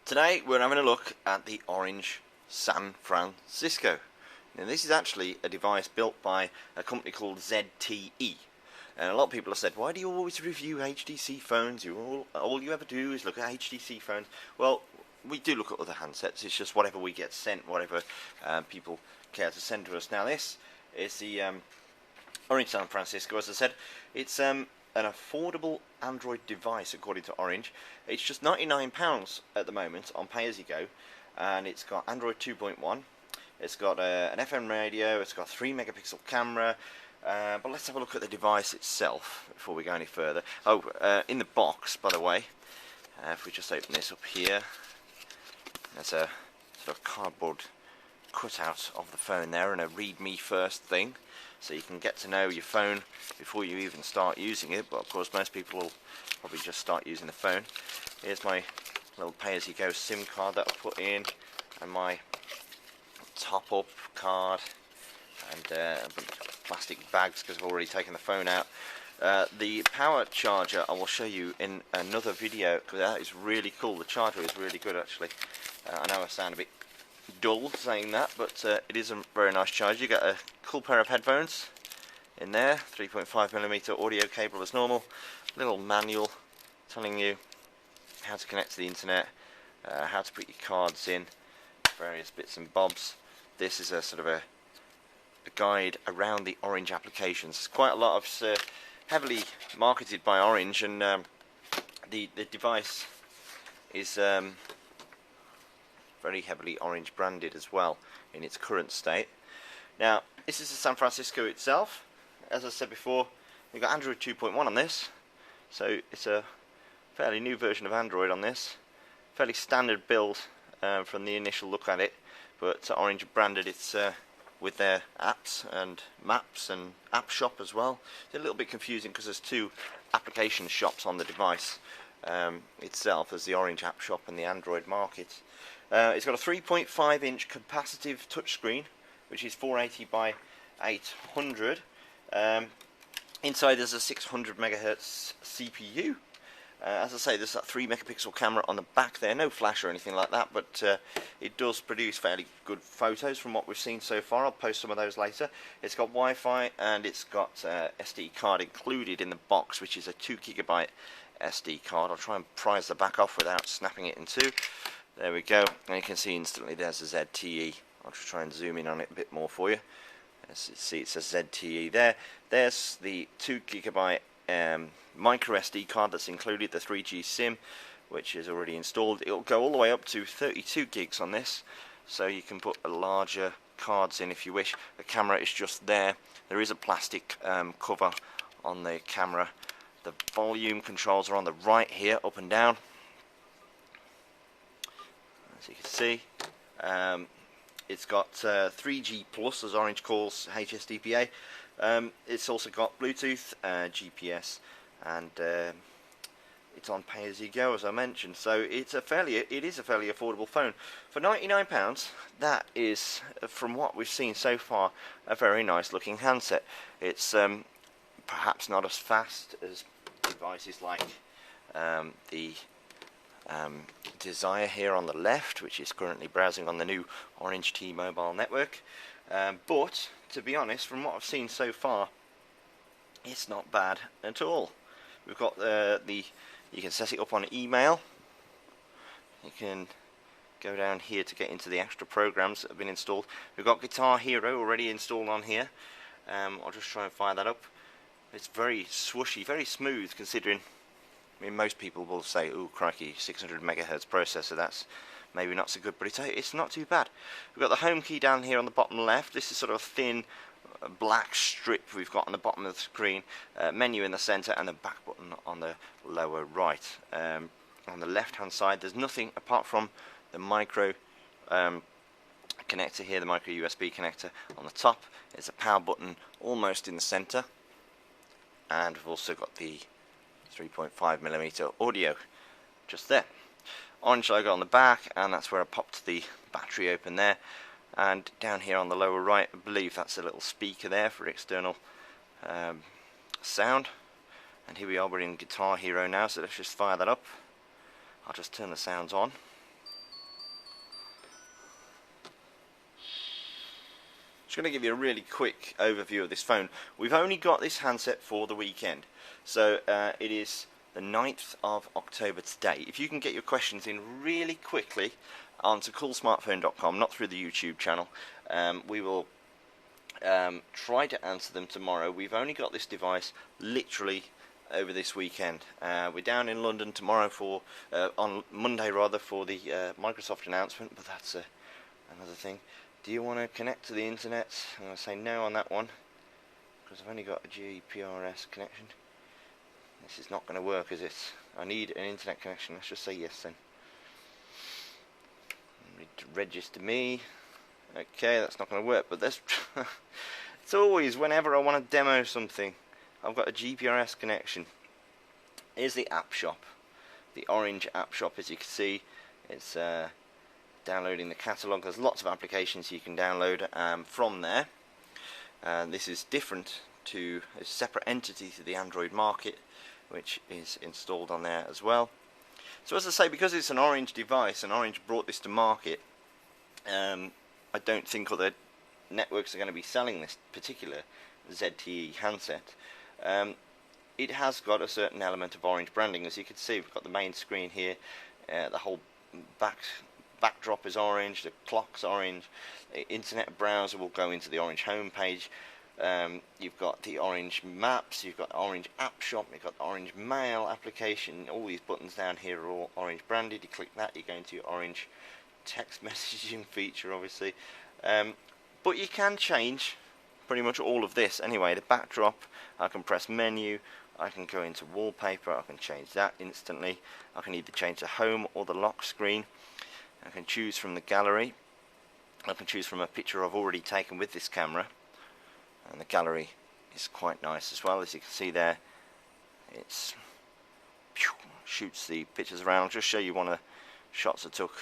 Today we're having a look at the Orange San Francisco. Now this is actually a device built by a company called ZTE. And a lot of people have said, why do you always review HTC phones? All you ever do is look at HTC phones. Well, we do look at other handsets. It's just whatever we get sent, whatever people care to send to us. Now this is the Orange San Francisco. As I said, it's an affordable Android device according to Orange. It's just £99 at the moment on pay-as-you-go, and it's got Android 2.1. It's got an FM radio. It's got a 3 megapixel camera. But let's have a look at the device itself before we go any further. In the box, by the way, if we just open this up here, there's a sort of cardboard cutout of the phone there and a read me first thing, so you can get to know your phone before you even start using it. But of course most people will probably just start using the phone. Here's my little pay-as-you-go SIM card that I put in, and my top-up card, and plastic bags because I've already taken the phone out. The power charger I will show you in another video because that is really cool. The charger is really good actually. I know I sound a bit dull saying that, but it is a very nice charger. You get a cool pair of headphones in there, 3.5mm audio cable as normal, little manual telling you how to connect to the internet, how to put your cards in, various bits and bobs. This is a sort of a guide around the Orange applications. There's quite a lot of heavily marketed by Orange, and the device is very heavily Orange branded as well in its current state. Now this is the San Francisco itself. As I said before, we've got Android 2.1 on this, so it's a fairly new version of Android on this. Fairly standard build from the initial look at it, but Orange branded it with their apps and maps and app shop as well. It's a little bit confusing because there's two application shops on the device itself. There's the Orange app shop and the Android market. It's got a 3.5 inch capacitive touchscreen, which is 480 by 800. Inside there's a 600 MHz CPU. As I say, there's that 3 megapixel camera on the back there, no flash or anything like that, but it does produce fairly good photos from what we've seen so far. I'll post some of those later. It's got Wi-Fi and it's got SD card included in the box, which is a 2GB SD card. I'll try and prise the back off without snapping it in two. There we go, and you can see instantly there's a ZTE. I'll just try and zoom in on it a bit more for you. As you see, it says ZTE there. There's the 2GB micro SD card that's included, the 3G SIM, which is already installed. It'll go all the way up to 32 gigs on this, so you can put larger cards in if you wish. The camera is just there. There is a plastic cover on the camera. The volume controls are on the right here, up and down, as you can see. It's got 3G plus, as Orange calls HSDPA. It's also got Bluetooth, GPS, and it's on pay-as-you-go, as I mentioned. So it is a fairly affordable phone for £99. That is, from what we've seen so far, a very nice-looking handset. It's perhaps not as fast as devices like the Desire here on the left, which is currently browsing on the new Orange T-Mobile network. But to be honest, from what I've seen so far, it's not bad at all. We've got you can set it up on email. You can go down here to get into the extra programs that have been installed. We've got Guitar Hero already installed on here. I'll just try and fire that up. It's very swooshy, very smooth considering. I mean, most people will say, "Oh, crikey, 600 MHz processor. That's maybe not so good," but it's not too bad. We've got the home key down here on the bottom left. This is sort of a thin black strip we've got on the bottom of the screen. Menu in the center and the back button on the lower right. On the left hand side there's nothing apart from the micro connector here, the micro USB connector on the top. There's a power button almost in the center, and we've also got the 3.5mm audio just there. Orange logo on the back, and that's where I popped the battery open there. And down here on the lower right, I believe that's a little speaker there for external sound. And here we are, we're in Guitar Hero now, so let's just fire that up. I'll just turn the sounds on. going to give you a really quick overview of this phone. We've only got this handset for the weekend, so it is the 9th of October today. If you can get your questions in really quickly onto coolsmartphone.com, not through the YouTube channel, we will try to answer them tomorrow. We've only got this device literally over this weekend. We're down in London tomorrow for on Monday rather for the Microsoft announcement, but that's another thing. Do you want to connect to the internet? I'm going to say no on that one because I've only got a GPRS connection. This is not going to work, is it? I need an internet connection. Let's just say yes then. Register me. Okay, that's not going to work, but there's it's always whenever I want to demo something, I've got a GPRS connection. Here's the app shop, the orange app shop. As you can see, it's downloading the catalogue. There's lots of applications you can download from there. This is different to a separate entity to the Android market, which is installed on there as well. So as I say, because it's an Orange device and Orange brought this to market, I don't think other networks are going to be selling this particular ZTE handset. It has got a certain element of Orange branding. As you can see, we've got the main screen here, the whole backdrop is orange, the clock's orange, the internet browser will go into the Orange home page. You've got the Orange Maps, you've got Orange App Shop, you've got the Orange Mail application. All these buttons down here are all Orange branded. You click that, you go into your Orange text messaging feature, obviously. But you can change pretty much all of this anyway. The backdrop, I can press menu, I can go into wallpaper, I can change that instantly. I can either change the home or the lock screen. I can choose from the gallery. I can choose from a picture I've already taken with this camera, and the gallery is quite nice as well. As you can see there, it's shoots the pictures around. I'll just show you one of the shots I took.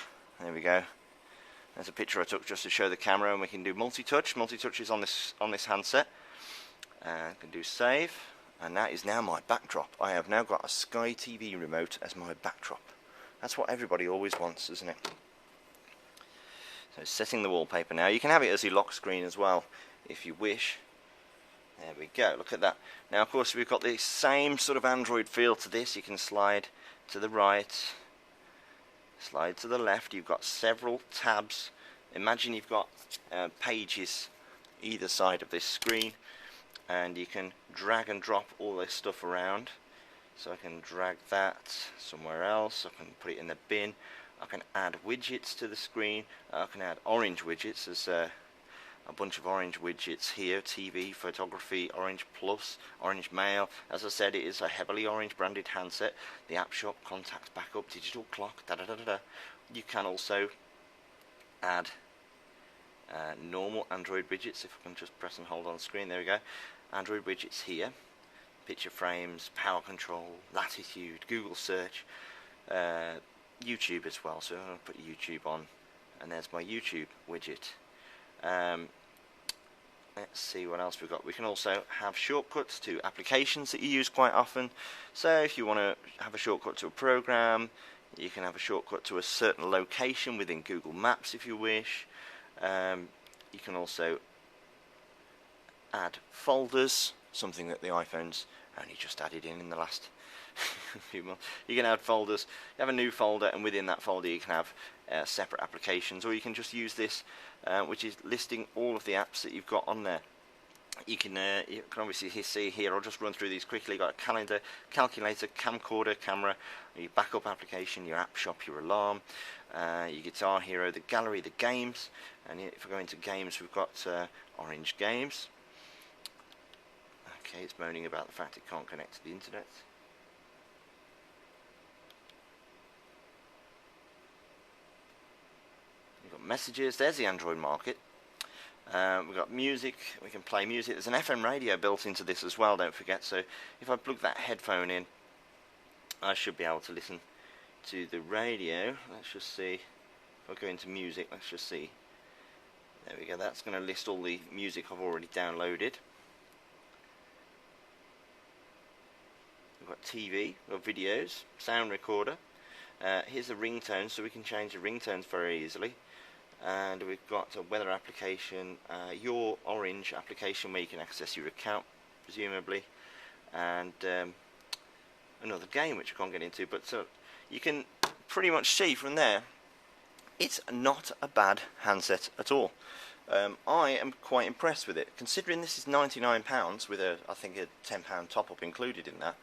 There we go. There's a picture I took just to show the camera, and we can do multi-touch. Multi-touch is on this handset. I can do save, and that is now my backdrop. I have now got a Sky TV remote as my backdrop. That's what everybody always wants, isn't it? So setting the wallpaper now. You can have it as your lock screen as well, if you wish. There we go, look at that. Now of course we've got the same sort of Android feel to this. You can slide to the right, slide to the left. You've got several tabs. Imagine you've got pages either side of this screen, and you can drag and drop all this stuff around. So I can drag that somewhere else, I can put it in the bin, I can add widgets to the screen, I can add orange widgets. There's a bunch of orange widgets here: TV, photography, Orange Plus, Orange Mail. As I said, it is a heavily Orange branded handset. The app shop, contacts, backup, digital clock, You can also add normal Android widgets. If I can just press and hold on the screen, there we go. Android widgets here. Picture frames, power control, latitude, Google search, YouTube as well. So I'm going to put YouTube on, and there's my YouTube widget. Let's see what else we've got. We can also have shortcuts to applications that you use quite often. So if you want to have a shortcut to a program, you can have a shortcut to a certain location within Google Maps if you wish. You can also add folders, something that the iPhone's only just added in the last few months. You can add folders. You have a new folder, and within that folder you can have separate applications, or you can just use this, which is listing all of the apps that you've got on there. You can obviously see here, I'll just run through these quickly. You've got a calendar, calculator, camcorder, camera, your backup application, your app shop, your alarm, your Guitar Hero, the gallery, the games. And if I go into games, we've got Orange Games. Okay, it's moaning about the fact it can't connect to the internet. We've got messages. There's the Android market. We've got music. We can play music. There's an FM radio built into this as well, don't forget. So if I plug that headphone in, I should be able to listen to the radio. Let's just see. If I go into music, let's just see. There we go. That's going to list all the music I've already downloaded. We've got TV, we've got videos, sound recorder. Here's the ringtone, so we can change the ringtones very easily. and we've got a weather application, your Orange application where you can access your account presumably, and another game which I can't get into, but so you can pretty much see from there it's not a bad handset at all. I am quite impressed with it, considering this is £99 with I think a £10 top up included in that.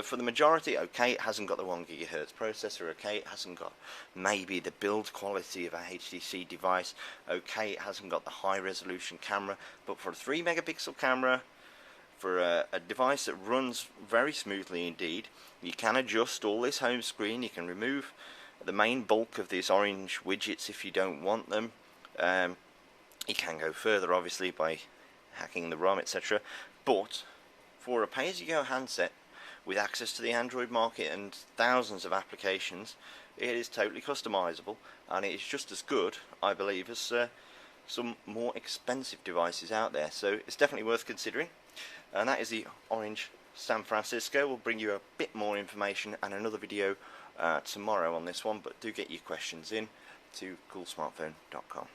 For the majority, okay, it hasn't got the 1 GHz processor, okay, it hasn't got maybe the build quality of a HTC device, okay, it hasn't got the high resolution camera, but for a 3 megapixel camera, for a device that runs very smoothly indeed, you can adjust all this home screen, you can remove the main bulk of these orange widgets if you don't want them. You can go further obviously by hacking the ROM, etc. But for a pay-as-you-go handset with access to the Android market and thousands of applications, it is totally customizable, and it is just as good, I believe, as some more expensive devices out there. So it's definitely worth considering, and that is the Orange San Francisco. We'll bring you a bit more information and another video tomorrow on this one, but do get your questions in to coolsmartphone.com.